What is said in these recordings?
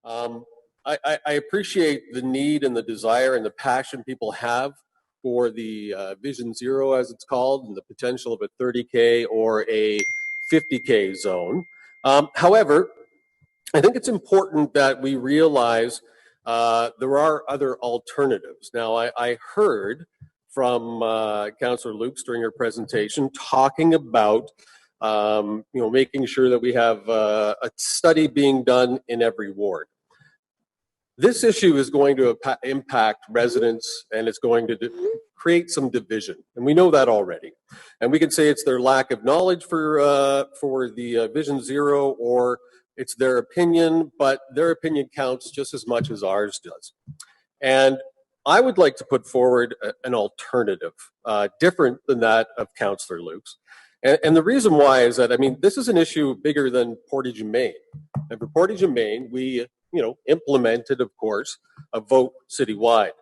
Um, I appreciate the need and the desire and the passion people have for the Vision Zero, as it's called, and the potential of a 30K or a 50K zone. However, I think it's important that we realize there are other alternatives. Now, I heard from Councillor Lukes during her presentation talking about making sure that we have a study being done in every ward. This issue is going to impact residents, and it's going to create some division, and we know that already. And we can say it's their lack of knowledge for the Vision Zero, or it's their opinion, but their opinion counts just as much as ours does. And I would like to put forward an alternative, different than that of Councillor Lukes. And the reason why is that, I mean, this is an issue bigger than Portage and Main. And for Portage and Main, we implemented, of course, a vote citywide.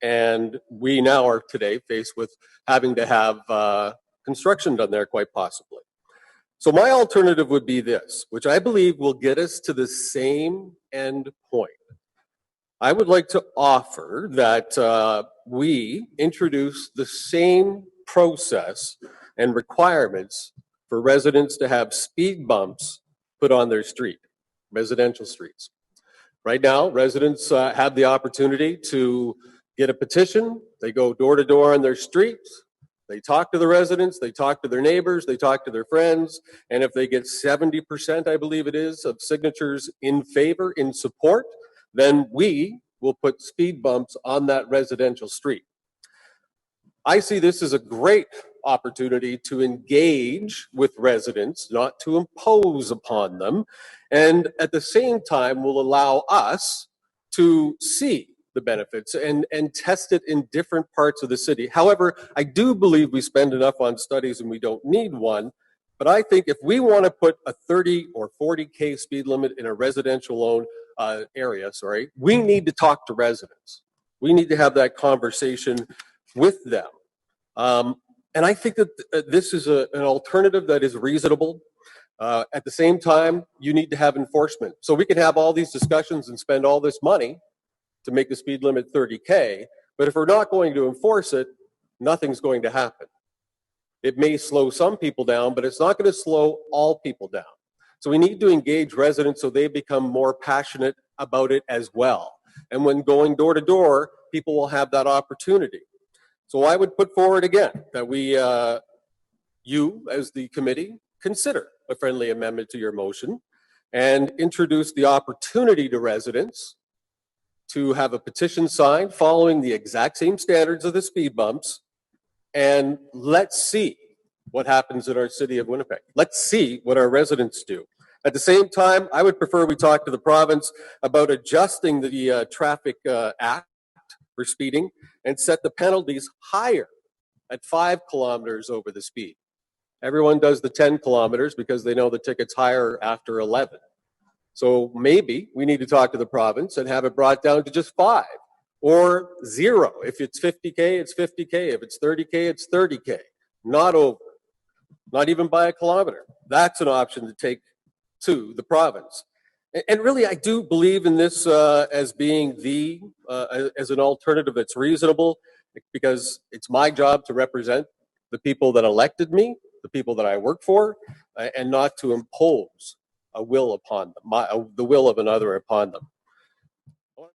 And we now are today faced with having to have construction done there, quite possibly. So my alternative would be this, which I believe will get us to the same end point. I would like to offer that we introduce the same process and requirements for residents to have speed bumps put on their street, residential streets. Right now, residents have the opportunity to get a petition. They go door to door on their streets. They talk to the residents, they talk to their neighbors, they talk to their friends, and if they get 70%, I believe it is, of signatures in favor, in support, then we will put speed bumps on that residential street. I see this as a great opportunity to engage with residents, not to impose upon them, and at the same time will allow us to see the benefits and test it in different parts of the city. However, I do believe we spend enough on studies and we don't need one, but I think if we want to put a 30 or 40K speed limit in a residential area, we need to talk to residents. We need to have that conversation with them. And I think that this is an alternative that is reasonable. At the same time, you need to have enforcement. So we can have all these discussions and spend all this money to make the speed limit 30K, but if we're not going to enforce it, nothing's going to happen. It may slow some people down, but it's not going to slow all people down. So we need to engage residents so they become more passionate about it as well. And when going door to door, people will have that opportunity. So I would put forward again that we, you as the committee, consider a friendly amendment to your motion and introduce the opportunity to residents to have a petition signed following the exact same standards of the speed bumps, and let's see what happens in our city of Winnipeg. Let's see what our residents do. At the same time, I would prefer we talk to the province about adjusting the traffic act for speeding and set the penalties higher at 5 kilometers over the speed. Everyone does the 10 kilometers because they know the ticket's higher after 11. So maybe we need to talk to the province and have it brought down to just 5 or 0. If it's 50K, it's 50K. If it's 30K, it's 30K. Not over. Not even by a kilometer. That's an option to take to the province. And really, I do believe in this as being as an alternative that's reasonable, because it's my job to represent the people that elected me, the people that I work for, and not to impose a will upon them, the will of another upon them.